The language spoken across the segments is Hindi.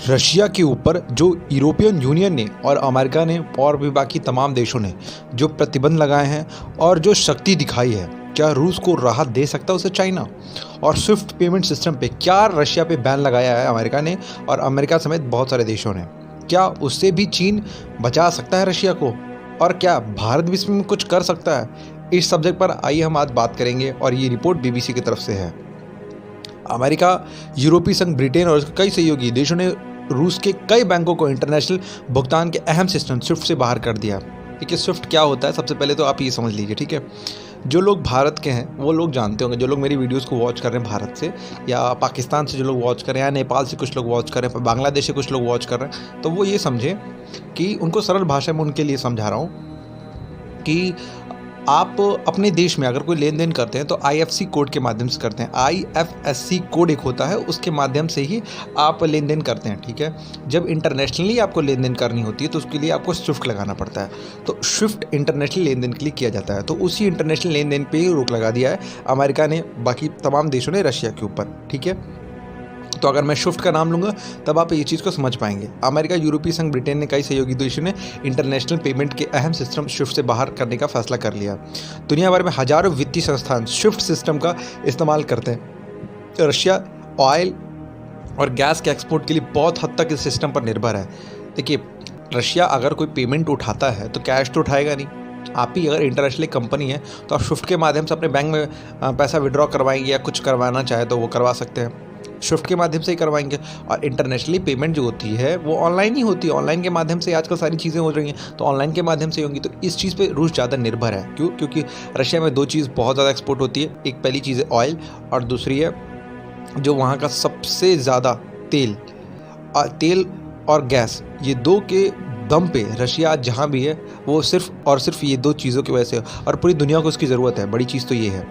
रशिया के ऊपर जो यूरोपियन यूनियन ने और अमेरिका ने और भी बाकी तमाम देशों ने जो प्रतिबंध लगाए हैं और जो शक्ति दिखाई है, क्या रूस को राहत दे सकता है उसे चाइना? और स्विफ्ट पेमेंट सिस्टम पे क्या रशिया पे बैन लगाया है अमेरिका ने और अमेरिका समेत बहुत सारे देशों ने? क्या उससे भी चीन बचा सकता है रशिया को? और क्या भारत भी इसमें कुछ कर सकता है? इस सब्जेक्ट पर आइए हम आज बात करेंगे और ये रिपोर्ट बीबीसी की तरफ से है। अमेरिका, यूरोपीय संघ, ब्रिटेन और कई सहयोगी देशों ने रूस के कई बैंकों को इंटरनेशनल भुगतान के अहम सिस्टम स्विफ्ट से बाहर कर दिया। ठीक है, स्विफ्ट क्या होता है सबसे पहले तो आप ये समझ लीजिए। ठीक है, जो लोग भारत के हैं वो लोग जानते होंगे, जो लोग मेरी वीडियोस को वॉच कर रहे हैं भारत से या पाकिस्तान से जो लोग वॉच कर रहे हैं या नेपाल से कुछ लोग वॉच कर रहे हैं, बांग्लादेश से कुछ लोग वॉच कर रहे हैं, तो वो ये समझें कि उनको सरल भाषा में उनके लिए समझा रहा हूँ कि आप अपने देश में अगर कोई लेन देन करते हैं तो आईएफएससी कोड के माध्यम से करते हैं। आईएफएससी कोड एक होता है, उसके माध्यम से ही आप लेन देन करते हैं। ठीक है, जब इंटरनेशनली आपको लेन देन करनी होती है तो उसके लिए आपको स्विफ्ट लगाना पड़ता है। तो स्विफ्ट इंटरनेशनल लेन देन के लिए किया जाता है। तो उसी इंटरनेशनल लेन देन पे ही रोक लगा दिया है अमेरिका ने, बाकी तमाम देशों ने रशिया के ऊपर। ठीक है, तो अगर मैं स्विफ्ट का नाम लूँगा तब आप ये चीज़ को समझ पाएंगे। अमेरिका, यूरोपीय संघ, ब्रिटेन ने कई सहयोगी देशों ने इंटरनेशनल पेमेंट के अहम सिस्टम स्विफ्ट से बाहर करने का फैसला कर लिया। दुनिया भर में हजारों वित्तीय संस्थान स्विफ्ट सिस्टम का इस्तेमाल करते हैं। रशिया ऑयल और गैस के एक्सपोर्ट के लिए बहुत हद तक इस सिस्टम पर निर्भर है। देखिए, रशिया अगर कोई पेमेंट उठाता है तो कैश तो उठाएगा नहीं। आप ही अगर इंटरनेशनल कंपनी है तो आप स्विफ्ट के माध्यम से अपने बैंक में पैसा विड्रॉ करवाएंगे या कुछ करवाना चाहे तो वो करवा सकते हैं, स्विफ्ट के माध्यम से ही करवाएंगे। और इंटरनेशनली पेमेंट जो होती है वो ऑनलाइन ही होती है, ऑनलाइन के माध्यम से आजकल सारी चीज़ें हो रही हैं, तो ऑनलाइन के माध्यम से होंगी। तो इस चीज़ पे रूस ज़्यादा निर्भर है। क्यों? क्योंकि रशिया में दो चीज़ बहुत ज़्यादा एक्सपोर्ट होती है। एक पहली चीज़ है ऑयल और दूसरी है जो वहाँ का सबसे ज़्यादा तेल और गैस। ये दो के दम पे रशिया आज जहाँ भी है वो सिर्फ और सिर्फ ये दो चीज़ों की वजह से, और पूरी दुनिया को उसकी ज़रूरत है। बड़ी चीज़ तो ये है,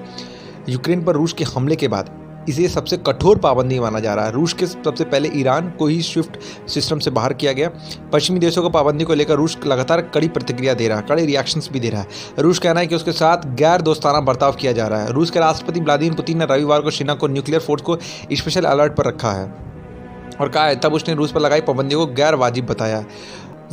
यूक्रेन पर रूस के हमले के बाद इसे सबसे कठोर पाबंदी माना जा रहा है। रूस के सबसे पहले ईरान को ही स्विफ्ट सिस्टम से बाहर किया गया। पश्चिमी देशों को पाबंदी को लेकर रूस लगातार कड़ी प्रतिक्रिया दे रहा है, कड़े रिएक्शंस भी दे रहा है। रूस कहना है कि उसके साथ गैर दोस्ताना बर्ताव किया जा रहा है। रूस के राष्ट्रपति व्लादिमीर पुतिन ने रविवार को सेना को न्यूक्लियर फोर्स को स्पेशल अलर्ट पर रखा है और कहा है, तब उसने रूस पर लगाई पाबंदी को गैर वाजिब बताया।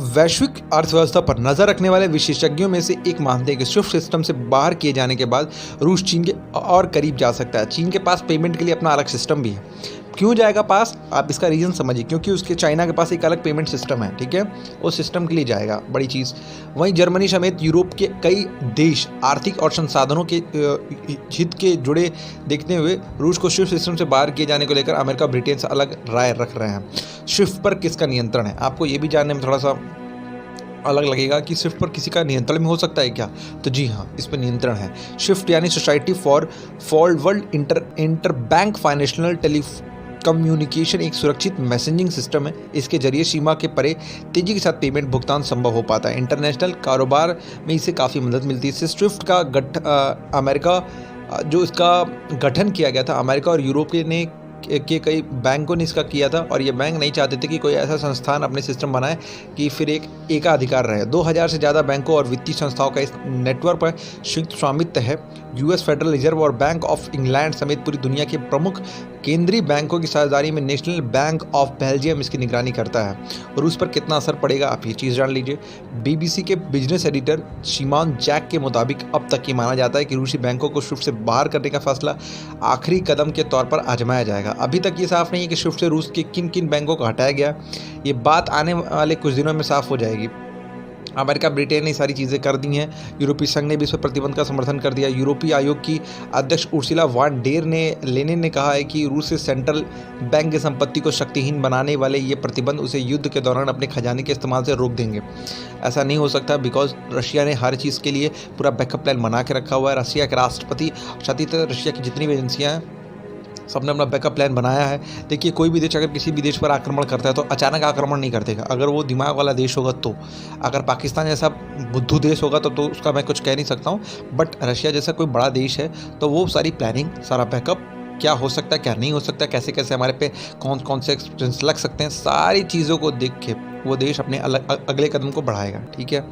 वैश्विक अर्थव्यवस्था पर नजर रखने वाले विशेषज्ञों में से एक मानते हैं कि स्विफ्ट सिस्टम से बाहर किए जाने के बाद रूस चीन के और करीब जा सकता है। चीन के पास पेमेंट के लिए अपना अलग सिस्टम भी है। क्यों जाएगा पास? आप इसका रीज़न समझिए, क्योंकि उसके चाइना के पास एक अलग पेमेंट सिस्टम है। ठीक है, उस सिस्टम के लिए जाएगा, बड़ी चीज़। वहीं जर्मनी समेत यूरोप के कई देश आर्थिक और संसाधनों के हित के जुड़े देखते हुए रूस को स्विफ्ट सिस्टम से बाहर किए जाने को लेकर अमेरिका, ब्रिटेन से अलग राय रख रहे हैं। स्विफ्ट पर किसका नियंत्रण है? आपको ये भी जानने में थोड़ा सा अलग लगेगा कि स्विफ्ट पर किसी का नियंत्रण में हो सकता है क्या? तो जी हाँ, इस पर नियंत्रण है। स्विफ्ट यानी society for forward inter bank financial communication एक सुरक्षित मैसेजिंग सिस्टम है। इसके जरिए सीमा के परे तेजी के साथ पेमेंट भुगतान संभव हो पाता है। इंटरनेशनल कारोबार में इसे काफ़ी मदद मिलती है। इससे स्विफ्ट का अमेरिका जो इसका गठन किया गया था, अमेरिका और यूरोप के कई बैंकों ने इसका किया था और ये बैंक नहीं चाहते थे कि कोई ऐसा संस्थान अपने सिस्टम बनाए कि फिर एक एकाधिकार रहे। 2000 से ज़्यादा बैंकों और वित्तीय संस्थाओं का इस नेटवर्क पर संयुक्त स्वामित्व है। यूएस फेडरल रिजर्व और बैंक ऑफ इंग्लैंड समेत पूरी दुनिया के प्रमुख केंद्रीय बैंकों की साझेदारी में नेशनल बैंक ऑफ बेल्जियम इसकी निगरानी करता है। और उस पर कितना असर पड़ेगा आप ये चीज़ जान लीजिए। बीबीसी के बिजनेस एडिटर शिमॉन जैक के मुताबिक अब तक ये माना जाता है कि रूसी बैंकों को स्विफ्ट से बाहर करने का फैसला आखिरी कदम के तौर पर आजमाया जाएगा। अभी तक ये साफ नहीं है कि स्विफ्ट से रूस के किन किन बैंकों को हटाया गया। ये बात आने वाले कुछ दिनों में साफ हो जाएगी। अमेरिका, ब्रिटेन ने सारी चीज़ें कर दी हैं। यूरोपीय संघ ने भी इस पर प्रतिबंध का समर्थन कर दिया। यूरोपीय आयोग की अध्यक्ष उर्सुला वॉन डेर लेनिन ने कहा है कि रूस से सेंट्रल बैंक की संपत्ति को शक्तिहीन बनाने वाले ये प्रतिबंध उसे युद्ध के दौरान अपने खजाने के इस्तेमाल से रोक देंगे। ऐसा नहीं हो सकता बिकॉज रशिया ने हर चीज़ के लिए पूरा बैकअप प्लान बना के रखा हुआ है। रशिया के राष्ट्रपति साथ रशिया की जितनी भी एजेंसियाँ हैं सबने अपना बैकअप प्लान बनाया है। देखिए, कोई भी देश अगर किसी भी देश पर आक्रमण करता है तो अचानक आक्रमण नहीं कर देगा, अगर वो दिमाग वाला देश होगा तो। अगर पाकिस्तान जैसा बुद्धू देश होगा तो उसका मैं कुछ कह नहीं सकता हूँ, बट रशिया जैसा कोई बड़ा देश है तो वो सारी प्लानिंग, सारा बैकअप, क्या हो सकता है क्या नहीं हो सकता, कैसे कैसे हमारे पे कौन कौन से एक्सपीरियंस लग सकते हैं, सारी चीज़ों को देख के वो देश अपने अगले कदम को बढ़ाएगा। ठीक है,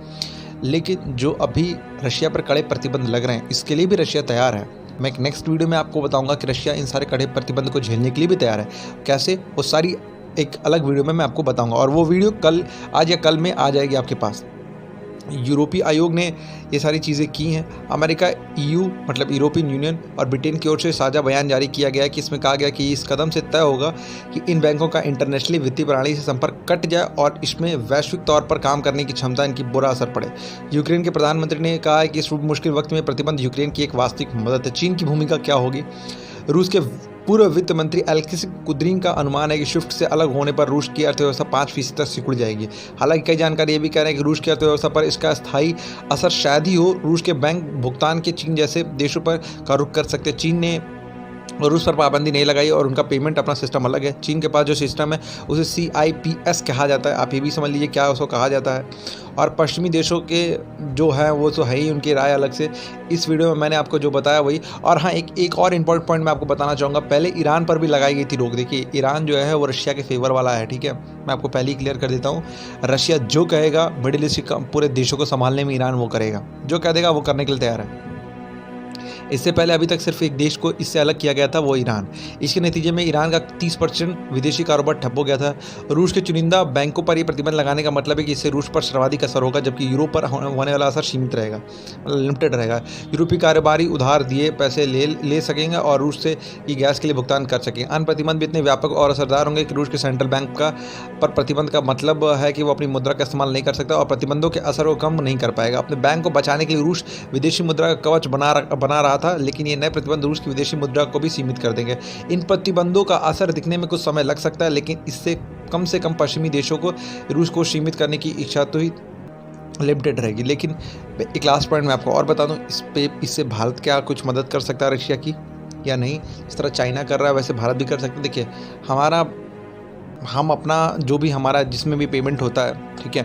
लेकिन जो अभी रशिया पर कड़े प्रतिबंध लग रहे हैं इसके लिए भी रशिया तैयार है। मैं एक नेक्स्ट वीडियो में आपको बताऊंगा कि रशिया इन सारे कड़े प्रतिबंध को झेलने के लिए भी तैयार है। कैसे? वो सारी एक अलग वीडियो में मैं आपको बताऊंगा, और वो वीडियो कल, आज या कल में आ जाएगी आपके पास। यूरोपीय आयोग ने ये सारी चीज़ें की हैं। अमेरिका, ईयू मतलब यूरोपियन यूनियन और ब्रिटेन की ओर से साझा बयान जारी किया गया है कि इसमें कहा गया कि इस कदम से तय होगा कि इन बैंकों का इंटरनेशनली वित्तीय प्रणाली से संपर्क कट जाए और इसमें वैश्विक तौर पर काम करने की क्षमता, इनकी बुरा असर पड़े। यूक्रेन के प्रधानमंत्री ने कहा है कि इस मुश्किल वक्त में प्रतिबंध यूक्रेन की एक वास्तविक मदद है। चीन की भूमिका क्या होगी? रूस के पूर्व वित्त मंत्री एलेक्सी कुद्रीन का अनुमान है कि स्विफ्ट से अलग होने पर रूस की अर्थव्यवस्था 5% तक सिकुड़ जाएगी। हालांकि कई जानकारी ये भी कह रहे हैं कि रूस की अर्थव्यवस्था पर इसका स्थायी असर शायद ही हो। रूस के बैंक भुगतान के चीन जैसे देशों पर का रुख कर सकते हैं। चीन ने रूस पर पाबंदी नहीं लगाई और उनका पेमेंट अपना सिस्टम अलग है। चीन के पास जो सिस्टम है उसे CIPS कहा जाता है। आप ये भी समझ लीजिए क्या उसको कहा जाता है। और पश्चिमी देशों के जो है वो तो है ही, उनकी राय अलग से। इस वीडियो में मैंने आपको जो बताया वही। और हाँ, एक और इम्पोर्टेंट पॉइंट मैं आपको बताना चाहूँगा। पहले ईरान पर भी लगाई गई थी रोक। देखिए, ईरान जो है वो रशिया के फेवर वाला है, ठीक है। मैं आपको पहले ही क्लियर कर देता हूँ, रशिया जो कहेगा मिडिल ईस्ट के पूरे देशों को संभालने में ईरान वो करेगा, जो कह देगा वो करने के लिए तैयार है। इससे पहले अभी तक सिर्फ एक देश को इससे अलग किया गया था, वो ईरान। इसके नतीजे में ईरान का 30% विदेशी कारोबार ठप हो गया था। रूस के चुनिंदा बैंकों पर ये प्रतिबंध लगाने का मतलब है कि इससे रूस पर सर्वाधिक असर होगा, जबकि यूरोप पर होने वाला असर सीमित रहेगा, लिमिटेड रहेगा। यूरोपीय कारोबारी उधार दिए पैसे ले सकेंगे और रूस से की गैस के लिए भुगतान कर सकेंगे। अन्य प्रतिबंध भी इतने व्यापक और असरदार होंगे कि रूस के सेंट्रल बैंक का पर प्रतिबंध का मतलब है कि वो अपनी मुद्रा का इस्तेमाल नहीं कर सकता और प्रतिबंधों के असर को कम नहीं कर पाएगा। अपने बैंक को बचाने के लिए रूस विदेशी मुद्रा का कवच बना रहा था, लेकिन ये नए प्रतिबंध रूस की विदेशी मुद्रा को भी सीमित कर देंगे। इन प्रतिबंधों का असर दिखने में कुछ समय लग सकता है, लेकिन इससे कम से कम पश्चिमी देशों को रूस को सीमित करने की इच्छा तो ही लिमिटेड रहेगी। लेकिन एक लास्ट पॉइंट मैं आपको और बता दूं, इससे भारत क्या कुछ मदद कर सकता है रशिया की या नहीं? इस तरह चाइना कर रहा है वैसे भारत भी कर सकते हैं। देखिए, हम अपना जो भी हमारा जिसमें भी पेमेंट होता है, ठीक है,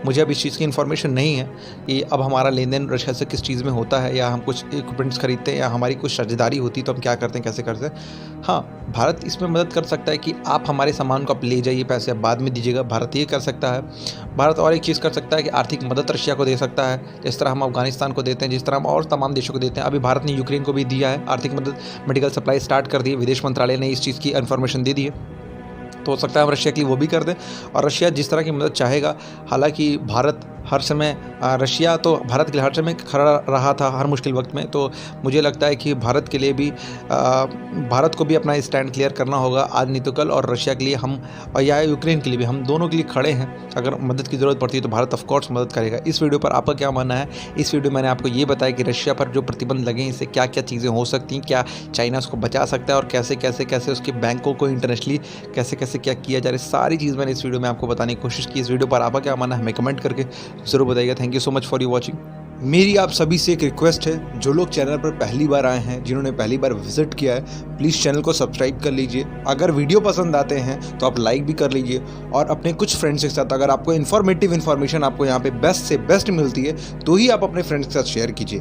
मुझे अब इस चीज़ की इन्फॉर्मेशन नहीं है कि अब हमारा लेन देन रशिया से किस चीज़ में होता है, या हम कुछ इक्विपमेंट्स खरीदते हैं या हमारी कुछ साझेदारी होती है तो हम क्या करते हैं, कैसे करते हैं। हाँ, भारत इसमें मदद कर सकता है कि आप हमारे सामान को आप ले जाइए, पैसे आप बाद में दीजिएगा, भारत ये कर सकता है। भारत और एक चीज़ कर सकता है कि आर्थिक मदद रशिया को दे सकता है, जिस तरह हम अफगानिस्तान को देते हैं, जिस तरह हम और तमाम देशों को देते हैं। अभी भारत ने यूक्रेन को भी दिया है आर्थिक मदद, मेडिकल सप्लाई स्टार्ट कर दी है। विदेश मंत्रालय ने इस चीज़ की इन्फॉर्मेशन दे दी है, तो हो सकता है हम रशिया के लिए वो भी कर दें। और रशिया जिस तरह की मदद चाहेगा, हालांकि भारत हर समय रशिया तो भारत के लिए हर समय खड़ा रहा था हर मुश्किल वक्त में, तो मुझे लगता है कि भारत के लिए भी भारत को भी अपना स्टैंड क्लियर करना होगा आज नहीं तो कल। और रशिया के लिए हम, और या यूक्रेन के लिए भी, हम दोनों के लिए खड़े हैं। अगर मदद की ज़रूरत पड़ती है तो भारत ऑफकोर्स मदद करेगा। इस वीडियो पर आपका क्या मानना है? इस वीडियो में मैंने आपको ये बताया कि रशिया पर जो प्रतिबंध लगे इससे क्या क्या चीज़ें हो सकती हैं, क्या चाइना उसको बचा सकता है और कैसे कैसे कैसे उसके बैंकों को इंटरनेशनली कैसे कैसे क्या किया जा रहा है। सारी चीज़ मैंने इस वीडियो में आपको बताने की कोशिश की। इस वीडियो पर आपका क्या मानना है हमें कमेंट करके ज़रूर बताइएगा। Thank you so much for you watching. मेरी आप सभी से एक रिक्वेस्ट है, जो लोग चैनल पर पहली बार आए हैं, जिन्होंने पहली बार विजिट किया है, प्लीज़ चैनल को सब्सक्राइब कर लीजिए। अगर वीडियो पसंद आते हैं तो आप लाइक भी कर लीजिए और अपने कुछ फ्रेंड्स के साथ, अगर आपको इन्फॉर्मेटिव इन्फॉर्मेशन आपको यहाँ पे बेस्ट से बेस्ट मिलती है तो ही आप अपने फ्रेंड्स के साथ शेयर कीजिए।